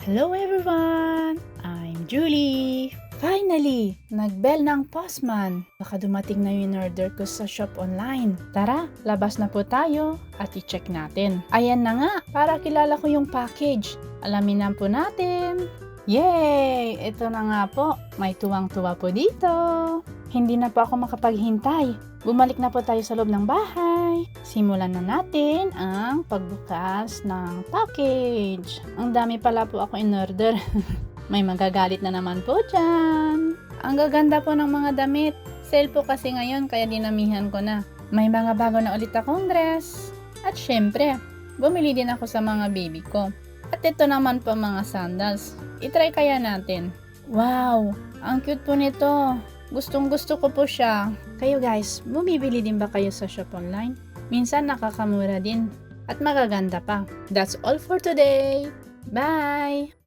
Hello everyone! I'm Julie! Finally! Nag-bell ng postman. Baka dumating na yung order ko sa shop online. Tara, labas na po tayo at i-check natin. Ayan na nga, para kilala ko yung package. Alamin na po natin. Yay! Ito na nga po. May tuwang-tuwa po dito. Hindi na po ako makapaghintay. Bumalik na po tayo sa loob ng bahay. Simulan na natin ang pagbukas ng package. Ang dami pala po ako in-order. May magagalit na naman po dyan. Ang gaganda po ng mga damit. Sale po kasi ngayon kaya dinamihan ko na. May mga bago na ulit akong dress. At syempre, bumili din ako sa mga baby ko. At ito naman po mga sandals. I-try kaya natin. Wow! Ang cute po nito. Gustong gusto ko po siya. Kayo guys, bumibili din ba kayo sa shop online? Minsan nakakamura din. At magaganda pa. That's all for today. Bye!